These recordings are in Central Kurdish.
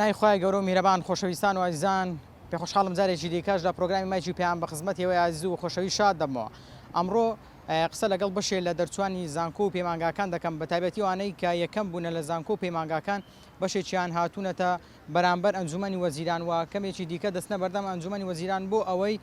توانای خۆی گەورە و میرەبان خۆشەویستان و ئازیزان پێ خۆشحاڵم جارێکی دیکەش لە پرۆگرامی مایکی پێیان بە خزمەتیەوەی ئازیز و خۆشەوی شاد دەبمەوە. ئەمڕۆ قسە لەگەڵ بەشێ لە دەرچوانی زانکۆ و پەیمانگاکان دەکەم بە تایبەتی وانەی کە یەکەم بوونە لە زانکۆ و پەیمانگاکان بەشێکیان هاتوونەتە بەرامبەر ئەنجومەنی وەزیران و کەمێکی دیکە دەستنە بەردەم ئەنجومەنی وەزیران بۆ ئەوەی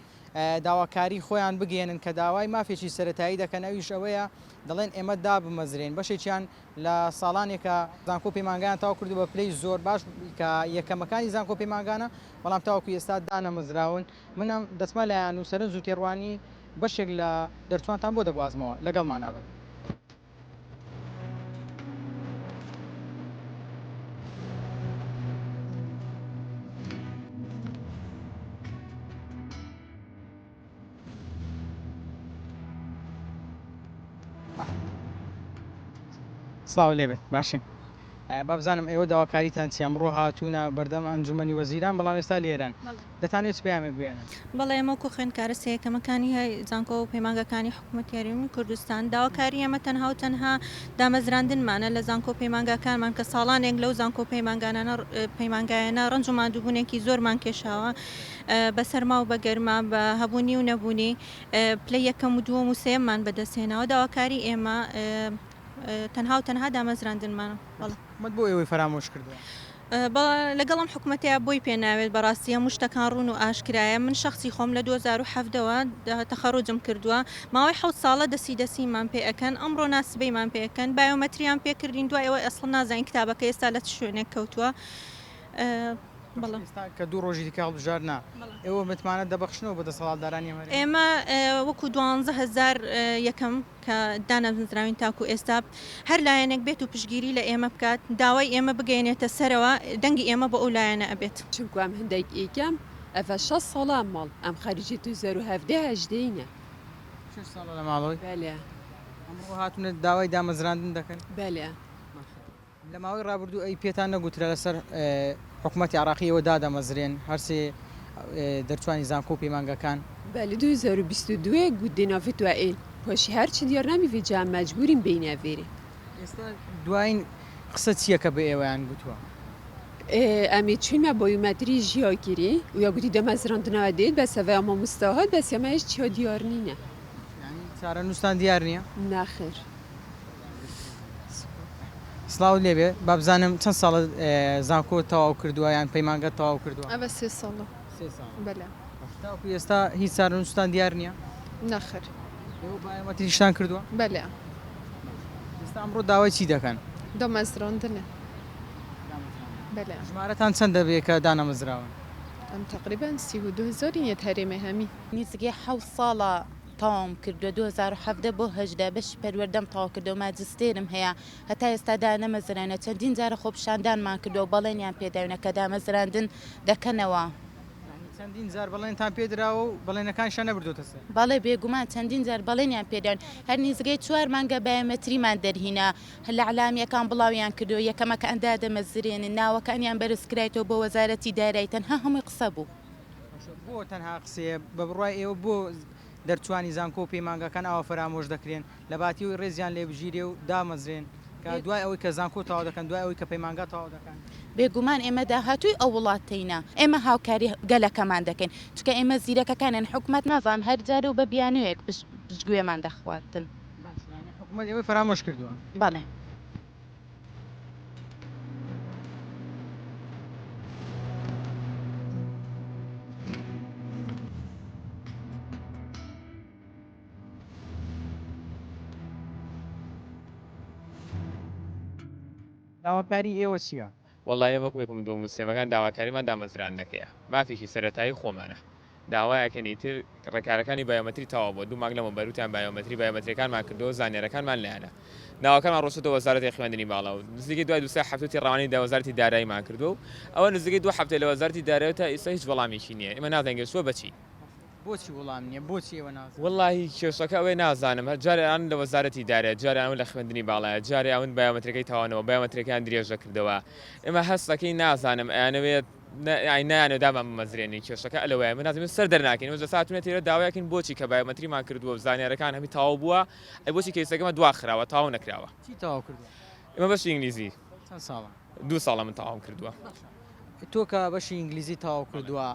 داواکاری خۆیان بگەێنن کە داوای مافێکی سەرەتایی دەکەن ئەویش ئەوەیە دەڵێن ئێمە دابمەزرێن بەشێکیان لە ساڵانێکە زانکۆ پەیمانگان تاوا کردو بە پلەی زۆر باش کە یەکەمەکانی زانکۆ پەیمانگانە بەڵام تاوەکو ئێستا دانەمەزراون منم دەچمە لایەن و سەرنج و تێڕوانی بەشێک لە دەرچوانتان بۆ دەگوازمەوە لەگەڵمانەوە. سڵاو لێبێت باشین. با بزانم ئێوە داواکاریتان چی ئەمڕۆ هاتوونە بەردەم ئەنجومەنی وەزیران بەڵام ئێستا لێرەن دەتانێت پێیامێک بێنن؟ بەڵێ ئێمە وەکو خوێندکارە سەیەکەمەکانی هەیە زانکۆ و پەیمانگەکانی حکوومەتی یاریمی کوردستان داواکاری ئێمە تەنها و تەنها دامەزراندنمانە لە زانکۆ پەیمانگاکانمان کە ساڵانێک لەو زانکۆ پەیمانگایانە ڕەنج و ماندووبوونێکی زۆرمان کێشاوە بە سەرما و بە گەرما بە هەبوونی و نەبوونی پلەی یەکەم و دووەم و سێممان بەدەستهێناوە داواکاری ئێمە تەنها و تەنها دامەزراندنمانە. مت بۆ ئێوەی فرامۆش کردووە لەگەڵم حکوومەتەیە بۆی پێناوێت بەڕاستی هەموو شتەکان ڕوون و ئاشکرایە. من شخصی خۆم لە 2007ەوە تەخەڕوجم کردووە ماوەی 7 ساڵە دەسیمان پێ ئەەکەن ئەمڕۆ ناسبەیمان پێ ئەەکەن بایۆمەتریان پێکردین دوای ئەوە ئەسڵ نازانین کتابەکە ئێستا لە شوێنێک کەوتووە. کە دوو ڕۆژی دیکە هەڵبژارنا ئێوە متمانە دەبەخشنەوە بە دەسەڵاتدارانی ئێمە وەکو 12,000 یەکەم کە دانەمزراوین تاکو ئێستا هەر لایەنێک بێت و پشگیری لە ئێمە بکات داوای ئێمە بگەێنێتە سەرەوە دەنگی ئێمە بە ئەو لایەنە ئەبێت چونکوام هەندێک ئیکەم ئەفە 6 ساڵان ماڵ ئەم خەریجی 2017 ساڵە لە ماڵەوەی ئەمڕۆ هاتوونە داوای دامەزراندن دەکەن بەلێ لە ماوەی ڕابردوو ئەی پێتان نەگوترە لەسەر حکوومەتی عراقیەوە دادەمەزرێن هەرسێ دەرچوانی زانکۆ و پەیمانگەکان بەلی 2022 گوت ناوی توائێن پۆشی هەرچی دیارنامی ویجا مەجبورین بیناوێری ئێستا دوایین قسە چییە کە بە ئێوەیان گوتووە؟ ئەمی چوینمە بۆیومەتری ژیاگیری و یا گوتی دەمەزراندنەوە دێت بە سەڤەیە مامۆستاهات بەس ئێمەش چیا دیار نینە چارە نووسان دیار نییە؟ ناخێر. سڵاو لێبێ با بزانم چەند ساڵە زانکۆ تەواو کردووە یان پەیمانگە تەواو کردووە؟ ئەوە 3 ساڵە. بەلێ. تاوەکو ئێستا هیچ چارە نووسان دیار نییە؟ ناخێر. ئێوە بایۆمەتریشتان کردووە؟ بەلێ. ئێستا ئەمڕۆ داوای چی دەکەن؟ دامەزراندنە. بەلێ. ژمارەتان چەند دەبێت کە دانەمەزراون؟ ئەم تقریبا 32,000 یەت هەرێمە هەمی. نزگەی 7 ساڵە تاوام کردو 2017 بۆ هەژدا بەش پەروەردەم تاوا کردو ماجستێرم هەیە هەتا ئێستا دانەمەزرانە چەندین جارە خۆپشاندانمان کردو و بەڵێنیان پێداوێنە کە دامەزراندن دەکەنەوە. چەندین جار بەڵێنتان پێدراوە و بەڵێنەکانشان نەبردوتە سەر؟ بەڵێ بێگومان چەندین جار بەڵێنیان پێداون هەر نزگەی 4 مانگە بایۆمەتریمان دەرهینە لە عەلامیەکان بڵاویان کردو یەکەمەکە ئەندا دەمەزرێنن ناوەکانیان بەرزکرایەوە بۆ وەزارەتی دارایی تەنها هەمووی قسە بوو. بۆ تەنها قسەیە بە بڕای ئێوە بۆ دەرچوانی زانکۆ و پەیمانگەکان ئەوە فرامۆش دەکرێن لە باتی و ڕێزیان لێبژیرێ و دامەزرێن کە دوای ئەوەی کە زانکۆ تەواو دەکەن دوای ئەوەی کە پەیمانگا تەواو دەکەن بێگومان ئێمە داهاتووی ئەو وڵاتەینە ئێمە هاوکاری گەلەکەمان دەکەین چکە ئێمە زیرەکەکانن حکوومەت نازان هەر جارە و بە بیانوەیەک پشتگوێمان دەخواتن حکوومەت ئێوەی فرامۆش کردووە؟ بەڵێ. داواکاری ئێوە چییە؟ وەڵای ئێمە کوێکم دۆ موسێمەکان داواکاریمان دامەزراندنەکەیە مافێکی سەرەتایی خۆمانە داوایەکەنی تر ڕێکارەکانی بایۆمەتری تەواو بۆ 2 مانگ لەمە بەروتیان بایۆمەتریکانمان کردو زانێرەکانمان لایەنە ناوەکانمان ڕۆشتەوە وەزارەتی خوێندنی باڵا و نزیکەی دوای 2 هەفتەی ڕەوانی دا وەزارەتی داراییمان کردو ئەوە نزیکەی 2 هەفتەی لە وەزارەتی دارایی تا ئێستا هیچ وەڵامێکی نییە ئێمە نازانین گەشتووە بەچی بۆچی وەڵام نییە بۆچی ئێوە نازانن؟ وەڵاهی کێشەکە ئەوەی نازانم هەر جارێ لە وەزارەتی دارایە جارێ لە خوێندنی باڵایە جارێ ئەون بایۆمەتریەکەی تاوانەوە بایۆمەتریەکان درێژە کردەوە ئێمە هەستەکەی نازانم ئەیانەوێت نایانێدا مەزرێنی کێشەکە ئەلەوەیە من نازانم سەر دەرناکەین وەزە ساتونێت تێرە داوایەکەین بۆچی کە بایۆمەتریمان کردووە زانیارەکان هەمی تەواو بووە ئەی بۆچی کەیسەکەمە دواخراوە تەواو نەکراوە چی تەواو کردووە؟ ئێمە بەشی ئینگلیزی چەند ساڵە؟ 2 ساڵە من تەواو کردووە. تۆ کە بەشی ئینگلیزی تەواو کردووە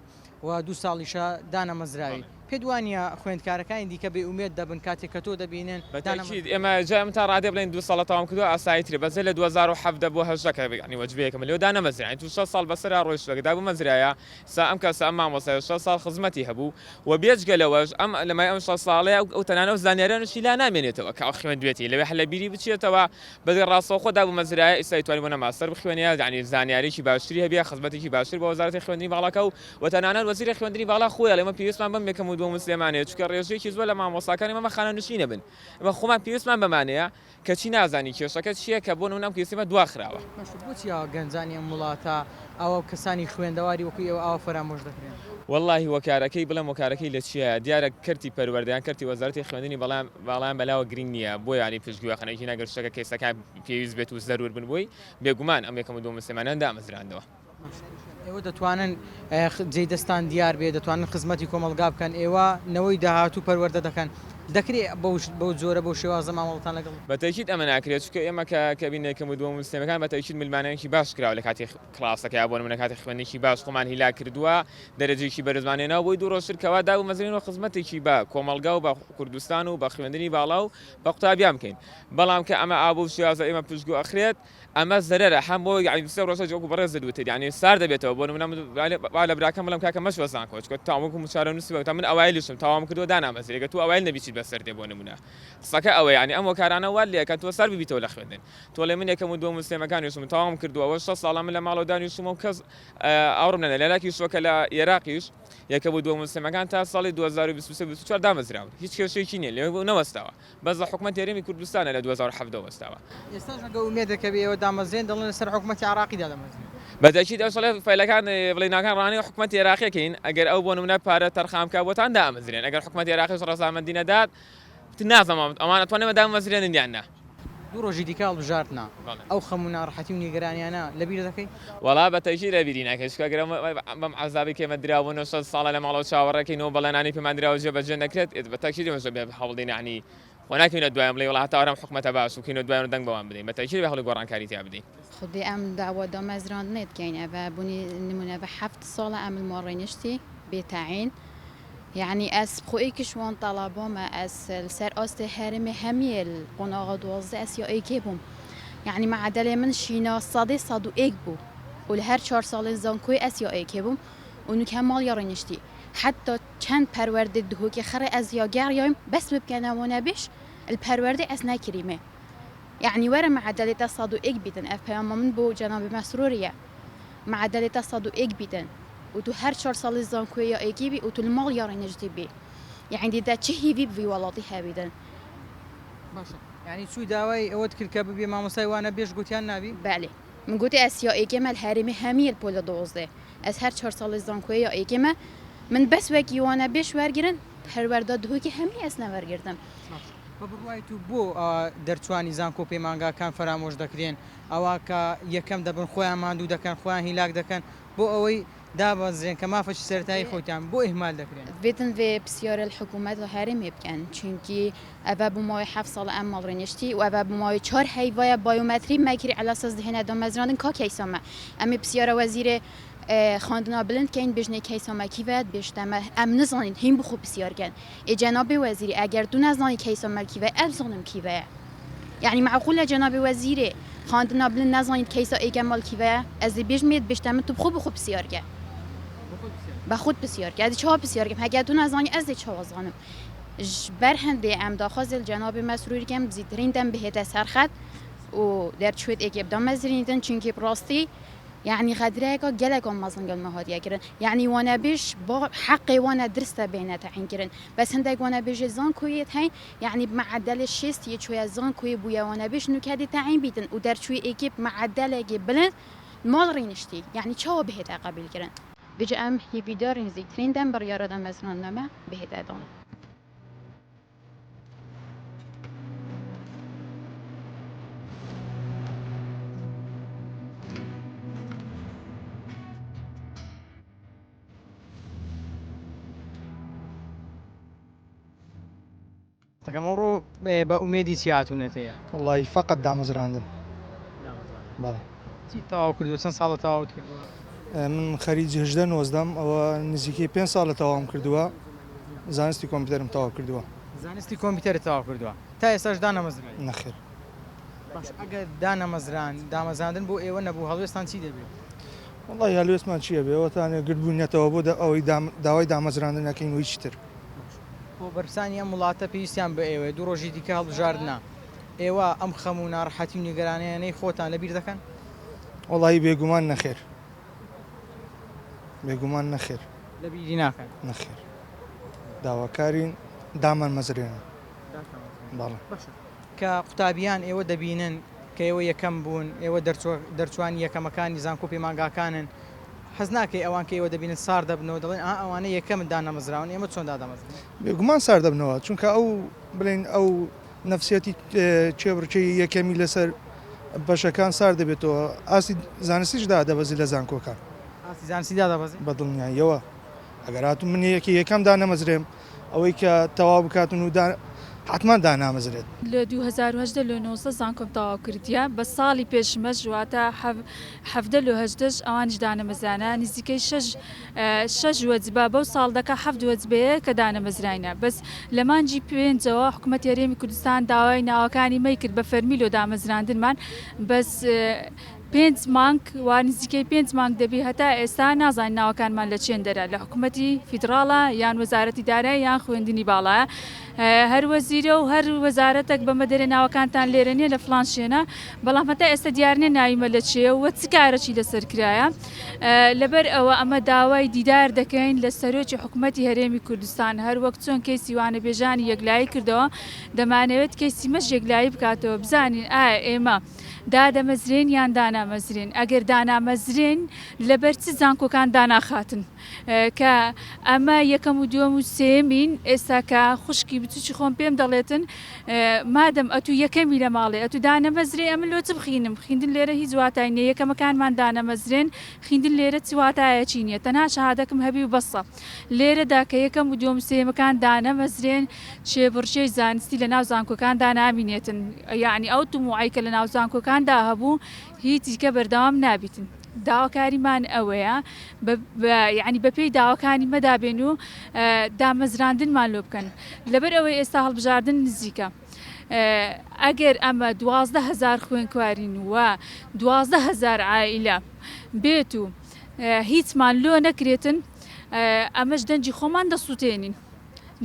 و 2 ساڵیشە دانەمەزراوی پێت وانە خوێندکارەکانی دیکە بێ ئومێد دەبن کاتێک کە تۆ دەبینن بەتاکید ئێمە جام تا ڕادێ بڵێن 2 ساڵە تاوام کردو ئاساییترە بەزە لە 2007 بۆ هەژەکە ینی وەجبەیەکەم لێودا نەمەزرای تو 6 ساڵ بەسەر ڕۆیشتەکەدا بوو مەزرایە سا ئەم کەسە ئەم مامۆسای 6 ساڵ خزمەتی هەبوو و بێجگەلەوەش ئەم لەمای ئەم 6 ساڵەیە ئەو تەنانە و زانیاریانشی لا نامێنێتەوە کە خوێندوێتی لەوێ هەلە بیری بچێتەوە بەدەی ڕاستەوە خۆدا بوو مەزرایە ئێستا توانی بۆ نەماستەر بخوێنیا ینی زانیاریی باشتری هەبێ خزمەتێکی باشتر بە وەزارەتی خوێندنی باڵاکە و تەنانەت وەزیری خوێندنی باڵا خۆیە لێمە پێویستمان بەم یەکەم و دووەم مسلمانەیە چکە ڕێژەیەکی زۆر لە مامۆساکانی مەمە خانەنشینە بن ئەمە خۆمان پێویستمان بەمانەیە کەچی نازانی کێشەکە چییە کە بۆ نمونە پێویستمە دواخراوە بۆچی گەنجانی ئەم وڵاتە ئەوە کەسانی خوێندەواری وەکوی ئەو ئاوا فەرامۆش دەکرێن واللهی وەکارەکەی بڵێم وەکارەکەی لە چیە دیارە کردی پەروەردەیان کردی وەزارەتی خوێندنی بەڵام بەلاوە گرنگ نییە بۆ ینی پشتگوێخانەی نەگەر شتەکە کێسەکان پێویست بێت و زەرور بن بووی بێگومان ئەم یەکەم و دووەم مسلمانان دامەزراندەوە ئێوە دەتوانن جێی دەستان دیار بێ دەتوانن خزمەتی کۆمەلگا بکەن ئێوە نەوەی داهاتوو پەروەردە دەکەن دەکرێت بەو جۆرە بەو شێوازە مامەڵتان لەگەڵ بەتەکید ئەمە ناکرێت چکە ئێمە کە بینێکەکەم و دووەم مسلمەکان بەتەکید ملمانەیەکی باش کراوە لە کاتی کلاسەکە بۆ نمونە کاتی خوێندنێکی باش خۆمان هیلا کردووە دەرەجێکی بەرزمانێنەوە بۆی دوو ڕۆژترکەوە دا و مەزرین و خزمەتێکی بە کۆمەلگا و بە کوردستان و بە خوێندنی باڵا و بە قوتابیان بکەین بەڵام کە ئەمە ئابوو شێوازە ئێمە پشتگو ئەخرێت ئەمە زەرەرە هەم بۆ یعنی سێ ڕۆژە جۆک بەڕێز دەدوێتێت یعنی سار دەبێتەوە بۆ نمونە لە براکەم بڵم کاکە مەش وەزان کۆچ کە تاوەکو مشارە نووسیوە تا من ئەوایلیشم تاوام کردووە دانامەزرێگە تو ئەوایل نەبیچیت بەسەر دێ بۆ نمونە قسەکە ئەوە ینی ئەم وەکارانە وا لێکەن تۆ سەر ببیتەوە لە خوێندن تۆ لێ من یەکەم و دووەم مسلمەکانیشم تاوام کردووە 6 ساڵە من لە ماڵەوە دانیشتم و کەس ئاوڕم نەنە لەلاکی شوکە لە عێراقیش یەکەم و دووەم مسلمەکان تا ساڵی 2023 دامەزراون هیچ کێشەیەکی نییە لێ نەوەستاوە بەس لە حکومەت هێرێمی کوردستانە لە 2007 وەستاوە ئێستاش ئەگە ئومێدەکە بێ ئێوە دامەزرێن دەڵێن لەسەر حکومەتی عراقیدا دەمەزرێن بەتەکید ئەو سەڵێ فەیلەکان بڵێناکان ڕانی حکومەتی عێراقیەکەین ئەگەر ئەو بۆ نمونە پارە تەرخامکە بۆتان دامەزرێن ئەگەر حکومەتی عێراقیش ڕەزامەندی نەدات نازەمام ئەمانە توانێمە دامەزرێنن یان نا دوو ڕۆژی دیکە هەڵبژاردنا ئەو خەموو ناڕەحەتی و نیگەرانیانە لەبیر دەکەی وڵا بەتەکید لەبیری ناکەی چکەگەرە بەم عەزابی کێمە دراوە 6 ساڵە لە ماڵەوە چاوەڕێکەینەوە بەڵێنانی پێمان دراوە جێبەجێ نەکرێت بەتەکید ئێمەش بێ هەوڵدەین یعنی خۆ ناکەینە دوایان بڵێ وڵا هەتا ئەم حکومەتە باش و کەینە دوایان دەنگ بەوان بدەین بەتەکید بە هەوڵی گۆڕانکاری تیا بدەین خودی ئەم داوا دامەزراندنێت کەین ئەڤە بوونی نمونە بە 7 ساڵە ئەم مۆڕێنشتی بێتاعین يعني أس بخويكش وان طلبهم أس السر أست هرم هميل قناغ دوازده أس يا إيكبهم يعني مع دل من شينا صادو إيكبو والهر 4 سال زانكوي أس يا إيكبهم ونكمل يارنشتي حتى كان پرورده دهو که خره از یاگر یایم بس بکنه و نبیش الپرورده از نکریمه يعني ورا معدل تصادو إيك بيدن أف من بو جناب مسرورية معدل تصادو إيك بيدن وتو هر 4 سال زانكوي يا إيكيبي وتو المال ياري نجدي بي يعني دا تشهي بي بفيوالاتي هابيدن باشا يعني شو داوي أود كل كاب بي ما مسايوانا بيش قوتيان نبي بله من قوتي أسيا إيكيما الهارمي همي البولا دوزده از هر 4 سال زانكوي يا إيكيما من بس وكي وانا بيش ورگرن پرورده دهو که همي اسنا ورگردم بڕوای تو بۆ دەرچوانی زانکۆ پەیمانگاکان فەرامۆش دەکرێن ئەوە کە یەکەم دەبن خۆیان ماندوو دەکەن خۆیان هیلاک دەکەن بۆ ئەوەی دابەزرێن کە مافەشی سەرەتایی خۆیان بۆ ئیهمال دەکرێن بێتن vê پرسیارە الحکومەت و هەرێمێ بکەن چونکی ئەڤە بووماوەی 7 ساڵ ئەم ماڵڕێنشتی و ئەڤە بووماوەی 4 هەیڤایە بایۆمەتری مەکری على ئەساس دهێنە دامەزراندن کا کەیسەمە ئەمێ پرسیارە وەزیرێ خواندنا بلند کەین بژنێ کەیسەمەکیڤەت بێشتەمە ئەم نزانین هین بخۆ پرسیارکەن جناب وەزیری ئەگەر تو نزانی کەیسەمەکیڤە ئەزانم کیڤەیە يعني معقولة جناب وزيري خواندنا بلند نزانید کەیسە ئێگەمال کیڤەیە ئەز بێژمێت بێشتەمە تو بخۆ پرسیارکە بخود بسیار کرد چه بسیار کم هگه دو نزانی از چه وزانم بر هنده ام داخل جناب مسروری کم زیترین دم بهت سرخد و در چوت اکیب دام مزریندن چونکی براستی يعني غدره که گله کم مزن گل مهادیه کرن يعني وانا بیش با حق وانا درست بینه تعیین کرن بس هنده وانا بیش زان کویت هین يعني معدل شست یه چوی زان کوی بویا وانا بیش نکدی تعیین بیدن و در چوی اکیب معدل اگه بلند مال رینشتی يعني چه بهت قبول کرن بيجي أم هي بيدارين زيترين دم بريارة دم مزران نما بهدا دون تەکەمەڕۆ بە ئومێدی چیاتونەتەیە والله فقط دامەزراندن بەڵێ چی تەواو کردو چەند ساڵە تەواوت کردووە من خەریجی 18 نۆزدەم ئەوە نزیکەی 5 ساڵ لە تەواوم کردووە زانستی کۆمپیوتەرم تەواو کردووە زانستی کۆمپیوتەر تەواو کردووە تا ئێستاش دانەمەزرێت نەخێر باش ئەگەر دانەمەزران دامەزاندن بۆ ئێوە نەبوو هەڵوێستان چی دەبێت وڵی هەلوێستمان چییە بێ ئەوەتانێ گرتبوونێتەوە بۆ ئەوەی داوای دامەزراندن نەکەین و هیچتر بۆ بەرسانی ئەم وڵاتە پێویستیان بە ئێوە دوو ڕۆژی دیکە هەڵبژاردنا ئێوە ئەم خەم و ناڕەحەتی و نیگەرانیانەی خۆتان لەبیر دەکەن وڵی بێگومان نەخێر بێگومان نەخێر لەبیری ناکەن نەخێر داواکارین دامان مەزرێنە باڵێ کە قوتابیان ئێوە دەبینن کە ئێوە یەکەم بوون ئێوە دەرچوانی یەکەمەکانی زانکۆ پەیمانگاکانن حەز ناکەی ئەوان کە ئێوە دەبینن سار دەبنەوە دەڵێن ئەوانە یەکەم دانەمەزراون ئێمە چۆن دادەمەزرێن بێگومان سار دەبنەوە چونکە ئەو بڵێن ئەو نەفسیەتی چێبڕچەی یەکەمی لەسەر بەشەکان سار دەبێتەوە ئاسی زانستیشدا دەبەزی لە زانکۆکان ئاسی زانستیدا دەبەزی بە دڵنیاییەوە ئەگەر هاتوو من یەکەم دانەمەزرێم ئەوەی کە تەواو بکاتن و حتمان دانامەزرێت لە 2010 لە 19 زانکۆم تەواو کردیە بە ساڵی پێشمەش واتە 1970 ئەوانش دانەمەزانە نزیکەی 6 وەجبە بەو ساڵ دەکە 7 وەجبەیە کە دانەمەزراینە بەس لە مانجی پێنجەوە حکوومەتی هەرێمی کوردستان داوای ناوەکانی مەی کرد بە فەرمیلۆ دامەزراندنمان بەس 5 مانگ و نزیکەی 5 مانگ دەبی هەتا ئێستا نازانین ناوەکانمان لە چێن دەرە لە حکوومەتی فیدراڵە یان وەزارەتی دارایی یان خوێندنی باڵایە هەر وەزیرە و هەر وەزارەتێک بەمە دەرێ ناوەکانتان لێرە نیە لە فلان شوێنە بەڵام هەتا ئێستا دیارنێ ناویمە لە چێ وە چ کارەکی لەسەر کرایە لەبەر ئەوە ئەمە داوای دیدار دەکەین لە سەرۆکی حکوومەتی هەرێمی کوردستان هەر وەک چۆن کەیسی وانە بێژانی یەکلایی کردەوە دەمانەوێت کەیسی مەش یەکلایی بکاتەوە بزانین ئایا ئێمە دادەمەزرێن یان دانامەزرێن ئەگەر دانامەزرێن لەبەر چ زانکۆکان داناخاتن کە ئەمە یەکەم و دووەم و سێمین ئێستا کە خوشکی بچوکی خۆم پێم دەڵێتن مادەم ئەتوو یەکەمی لە ماڵێ ئەتوو دانەمەزرێ ئەمە لۆ چ بخینم خوێندن لێرە هیچ واتای نیە یەکەمەکانمان دانەمەزرێن خوێندن لێرە چ واتایەکی نییە تەنها شەهادەکەم هەبی و بەسە لێرەدا کە یەکەم و دووەم سێمەکان دانەمەزرێن چێبڕچێی زانستی لە ناو زانکۆکان دانامینێتن یعنی ئەو توموعی کە لە ناو زانکۆکاندا هەبوو هیچی کە بەردەوام نابیتن داواکاریمان ئەوەیە یعنی بەپێی داواکانی مەدابێن و دامەزراندنمان لۆ بکەن لەبەر ئەوەی ئێستا هەڵبژاردن نزیکە ئەگەر ئەمە 12,000 خوێنکوارین و 12,000 عائیلە بێت و هیچمان لۆ نەکرێتن ئەمەش دەنجی خۆمان دەسووتێنین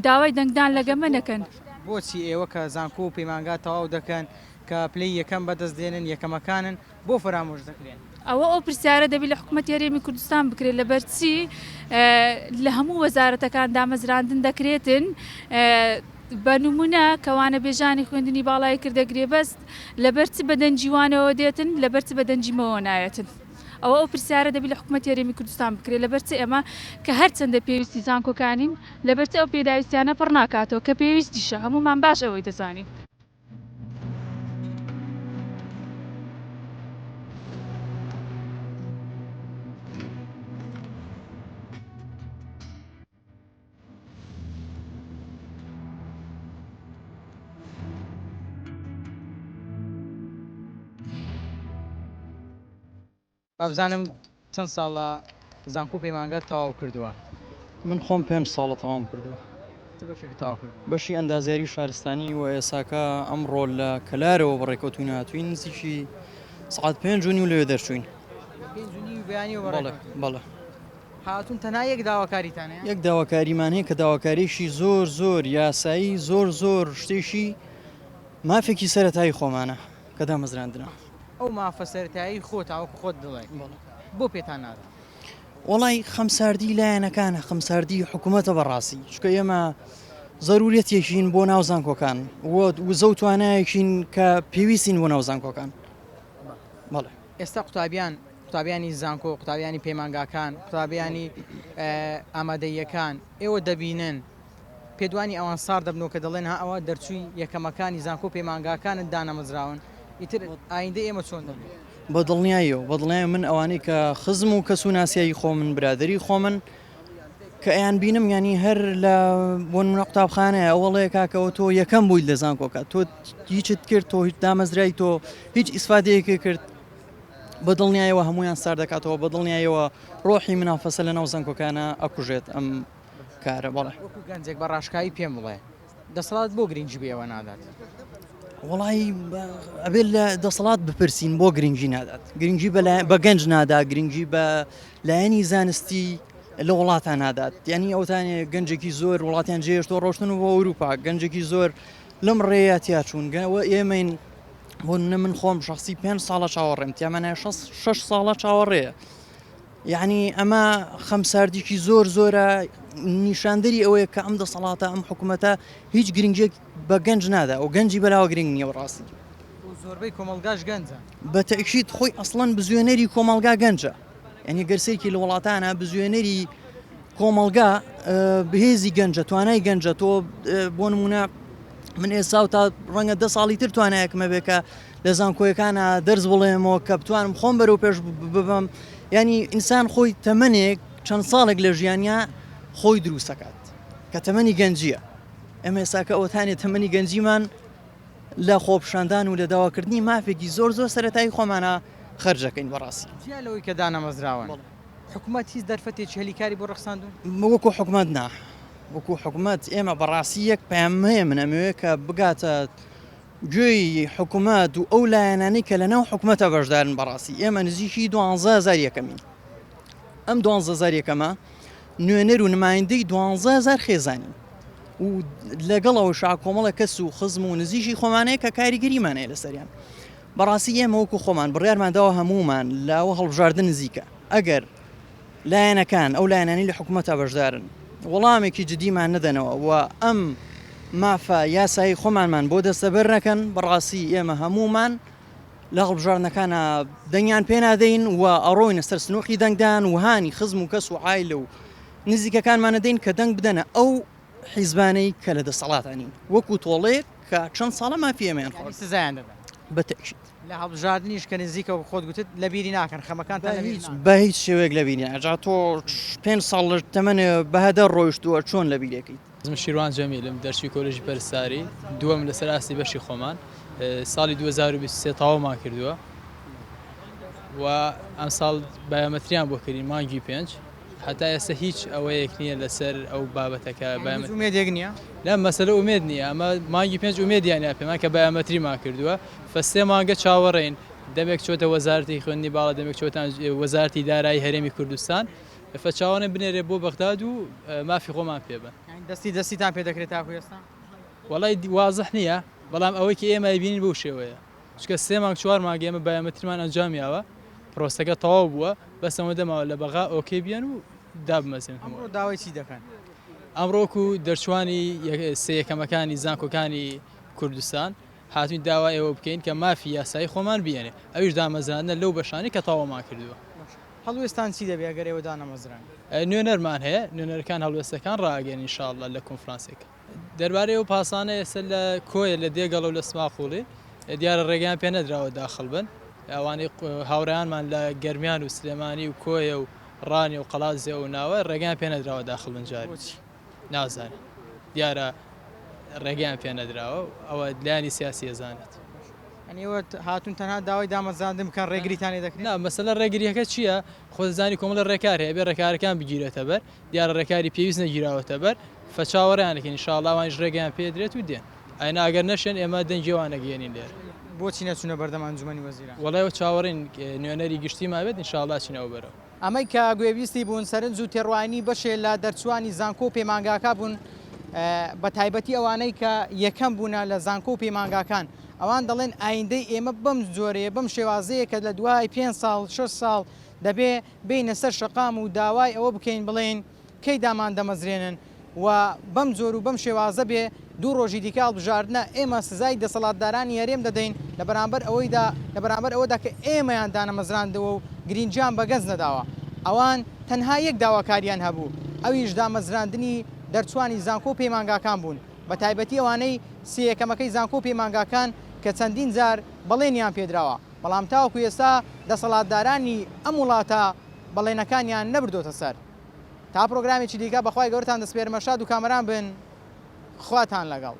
داوای دەنگدان لەگەمە نەکەن بۆچی ئێوە کە زانکۆ و پەیمانگا تەواو دەکەن کە پلەی یەکەم بەدەست دێنن یەکەمەکانن بۆ فەرامۆش دەکرێن ئەوە ئەو پرسیارە دەبی لە حکوومەتی هەرێمی کوردستان بکرێت لەبەرچی لە هەموو وەزارەتەکان دامەزراندن دەکرێتن بە نمونە کەوانە بێژانی خوێندنی باڵای کردەگرێ بەست لەبەرچی بەدەنجیوانەوە دێتن لەبەرچی بەدەنجیمەوە نایەتن ئەوە ئەو پرسیارە دەبی لە حکوومەتی هەرێمی کوردستان بکرێت لەبەرچی ئەمە کە هەرچەندە پێویستی زانکۆکانین لەبەرچی ئەو پێداویستیانە پڕ ناکاتەوە کە پێویستیشە هەمومان باش ئەوەی دەزانین بابزانم چەند ساڵە زانکۆ و پەیمانگا تەواو کردووە من خۆم 5 ساڵە تەواو کردووە بەشی ئەندازیاری شارستانی و ئێساکە ئەمڕۆ لە کەلارەوە بەڕێکەوتوین هاتووین نزیکی سعات 5 و لەوێ دەرچوین بەڵێ هاتوون تەنها یەک داواکاریتانەیە یەک داواکاریمان هەیە کە داواکاریشی زۆر یاسایی زۆر شتێکی مافێکی سەرەتایی خۆمانە کە دامەزراندنە ئەو مافە سەرەتایی خۆت ئاوەکو خۆت دڵێ بۆ پێتان نادا وڵی خەمساردی لایەنەکانە خەمساردی حکوومەتە بەڕاستی چکە ئێمە ضرورەتێکین بۆ ناو زانکۆکان وزە و توانایەکین کە پێویستین بۆ ناو زانکۆکان بەڵێ ئێستا قوتابیانی زانکۆ قوتابیانی پەیمانگاکان قوتابیانی ئامادەیەکان ئێوە دەبینن پێدوانی ئەوان سار دەبنەوە کە دەڵێن ها ئەوە دەرچووی یەکەمەکانی زانکۆ و پەیمانگاکانت دانەمەزراون ئیتر ئایندە ئێمە چۆن دەبێت بە دڵنیاییەوە من ئەوانەی کە خزم و کەس و ناسیایی خۆ من برادری خۆ من کە ئەیان بینم ینی هەر لە بۆ منە قوتابخانەیە ئەوڵێ کاکەەوە تۆ یەکەم بوویت لە زانکۆکە تۆ هیچت کرد تۆ هیچ دامەزرای تۆ هیچ ئیسفادەیەکی کرد بەدڵنیایەوە هەمویان سار دەکاتەوە بەدڵنیایەوە ڕۆحی منافەسە لە ناو زانکۆکانە ئەکوژێت ئەم کارە بەڵێ وەکو گەنجێک بە ڕاشکایی پێم بڵێ دەسەڵات بۆ گرنگجی بێەوە نادات وڵی ئەبێت لە دەسەڵات بپرسین بۆ گرنگجی نادات گرنگجی بە گەنج نادا گرنگجی بە لایەنی زانستی لە وڵاتان نادات یعنی ئەوتانێ گەنجێکی زۆر وڵاتیان جێشتۆ ڕۆشتن و بۆ ئەوروپا گەنجێکی زۆر لەم ڕێیاتیا چوون ئێمەین بۆ من خۆم شخصی 5 ساڵە چاوەڕێم تیامانە 6 ساڵە چاوەڕێە یعنی ئەمە خەمساردێکی زۆر زۆرە نیشاندەری ئەوەیە کە ئەم دەسەڵاتە ئەم حکوومەتە هیچ گرنگێک بە گەنج نادا و گەنجی بەلاوە گرنگ نییە ڕاستی زۆربەی کۆمەلگاش گەنجە بە تەکشید خۆی ئەسڵەن بزوێنەری کۆمەلگا گەنجە یعنی گەرسێکی لە وڵاتانە بزوێنەری کۆمەلگا بەهێزی گەنجە توانای گەنجە تۆ بۆ نمونە من ئێستا تا ڕەنگە 10 ساڵی تر توانایەکمە بێکە لە زانکۆیەکانە دەرز بڵێمەوە کە بتوانم خۆم بەرەو پێش ببم ینی ئینسان خۆی تەمەنێک چەند ساڵێک لە ژیانیا خۆی دروستەکات کە تەمەنی گەنجیە ئەمە ئێستاکە ئەوتانێت تەمەنی گەنجیمان لە خۆپشاندان و لە داواکردنی مافێکی زۆر زۆر سەرەتایی خۆمانە خەرجەکەین بەڕاستی جیالەوەی کە دانەمەزراون حکوومەت هیچ دەرفەتێکی هەلیکاری بۆ ڕخساندون وەکو حکوومەت نا وەکو حکوومەت ئێمە بەڕاستی یەک پامەیە منەمەوێت کە بگاتە گوێی حکوومەت و ئەو لایەنانەی کە لەناو حکوومەتە بەشدارن بەڕاستی ئێمە نزیکی 12,000 یەکەمین ئەم 12,000 یەکەمە نوێنەر و نمایندەی 12,000 خێزانی و لەگەڵەوە شاکۆمەڵە کەس و خزم و نزیشی خۆمانەیە کە کاریگەریمانەیە لەسەریان بەڕاستی ئێمە وەکو خۆمان بڕیارمانداوە هەمومان لاوە هەڵبژاردن نزیکە ئەگەر لایەنەکان ئەو لایەنانی لە حکوومەتە بەشدارن وەڵامێکی جدیمان نەدەنەوە و ئەم مافە یاسایی خۆمانمان بۆ دەستەبەر نەکەن بەڕاستی ئێمە هەمومان لە هەڵبژاردنەکانە دەنگیان پێ نادەین و ئەڕۆینە سەر سنووقی دەنگدان و هانی خزم و کەس و عایلە و نزیکەکانمان نەدەین کە دەنگ بدەنە ئەو حیزبانەی کە لە دەسەڵاتانی وەکو تۆڵێک کە چەند ساڵە مافی ئێمەیان خۆ سزایان دەدەن بەتەکشید لە هەڵبژاردنیش کە نزیکەوە خۆت گوتت لە بیری ناکەن خەمەکانتان بە هیچ شێوەیەک لە بینی ئەجا تۆ 5 ساڵ لە تەمەنە بەهەدە ڕۆیشتووە چۆن لە بیرەکەیت زم شیروان جەمیلم دەرسی کۆلێژی پەرستاری دووەم لەسەر ئاستی بەشی خۆمان ساڵی 2023 تاوامان کردووە و ئەم ساڵ بایۆمەتریان بۆ کردین مانگی 5 هەتا ئێستا هیچ ئەوەیەک نییە لەسەر ئەو بابەتەکە ئومێدێک نییە لە مەسەلە ئومێد نییە ئەمە مانگی 5 ئومێدیانە پێمان کە بایۆمەتریمان کردووە فەستێ مانگە چاوەڕێین دەمێک چۆتە وەزارەتی خوێندنی باڵا دەمێک چۆتان وەزارەتی دارایی هەرێمی کوردستان فەچاوانە بنێرێ بۆ بەغداد و مافی خۆمان پێبن دەستیتان پێ دەکرێت تاکو ئێستا وەڵی وازح نییە بەڵام ئەوەی کە ئێمە بینین بەو شێوەیە چکە 3 مانگ 4 مانگ ئێمە بایۆمەتریمان ئەنجامیاوە پرۆسەکە تەواو بووە بەسەوە دەماوە لە بەغا ئۆکێ بیان و دابمەزن ئەمڕۆ داوای چی دەکەن ئەمڕۆکو دەرچوانی سەیەکەمەکانی زانکۆکانی کوردستان هاتوین داوای ئەوە بکەین کە مافی یاسایی خۆمان بیێنێ ئەویش دامەزرانە لەو بەشانی کە تاوامان کردووە هەڵوێستان چی دەبێ ئەگەر ئێوە دانەمەزران نوێنەرمان هەیە نوێنەرەکان هەڵوێستەکان ڕاگەن ئینشاءڵڵا لە کۆنفرانسێک دەربارەی ئەو پاسانە ئێستا لە کۆیە لە دێگەڵ و لە سماخوڵی دیارە ڕێگەیان پێ نەدراوە داخڵ بن ئەوانەی هاوڕێیانمان لە گەرمیان و سلێمانی و کۆیە و ڕانی و قەڵازێ و ناوە ڕێگەیان پێ نەدراوە داخڵ بن جاری نازانێت دیارە ڕێگەیان پێ نەدراوە ئەوە لایانی سیاسی ئەزانێت ئەنیوە هاتون تەنها داوای دامەزاندن بکەن ڕێگریتانی دەکرێت مەسەلە ڕێگریەکە چییە خۆزانی کۆمەڵە ڕێکار هەیە بێ ڕێکارەکان بگیرێتە بەر دیارە ڕێکاری پێویست نەگیراوەتە بەر فەچاوەڕیانەکەن ئینشاءڵڵا وانیش ڕێگەیان پێ درێت و دێن ئاینا ئەگەر نەشێن ئێمە دەنگێوان نەگەێنین لێرە بۆچی نەچونە بەردەم ئەنجومەنی وەزیران وەڵایەوە چاوەڕین نوێنەری گشتی مابێت ئینشاءڵڵا چینەوە بەرەوە ئەمەی کە گوێویستی بوون سەرنج و تێڕوانی بەشێ لە دەرچوانی زانکۆ و پەیمانگاکە بوون بە تایبەتی ئەوانەی کە یەکەم بوونە لە زانکۆ و پەیمانگاکان ئەوان دەڵێن ئایندەی ئێمە بەم زۆرەیە بەم شێوازەیە کە لە دوای 5 ساڵ 6 ساڵ دەبێ بینە سەر شەقام و داوای ئەوە بکەین بڵێن کەی دامان دەمەزرێنن و بەم زۆر و بەم شێوازە بێ دوو ڕۆژی دیکە هەڵبژاردنە ئێمە سزای دەسەڵاتدارانی هەرێم دەدەین لە بەرامبەر ئەوەدا کە ئێمەیان دانەمەزراندەوە و گرینجیان بەگەز نەداوە ئەوان تەنها یەک داواکاریان هەبوو ئەویش دامەزراندنی دەرچوانی زانکۆ و پەیمانگاکان بوون بە تایبەتی ئەوانەی سێیەکەمەکەی زانکۆ و پەیمانگاکان کە چەندین جار بەڵێنیان پێدراوە بەڵام تاوەکو ئێستا دەسەڵاتدارانی ئەم وڵاتە بەڵێنەکانیان نەبردۆتە سەر تا پرۆگرامێکی دیکە بەخوای گەورتان دەسپێرمە شاد و کامەران بن خواتان لەگەڵ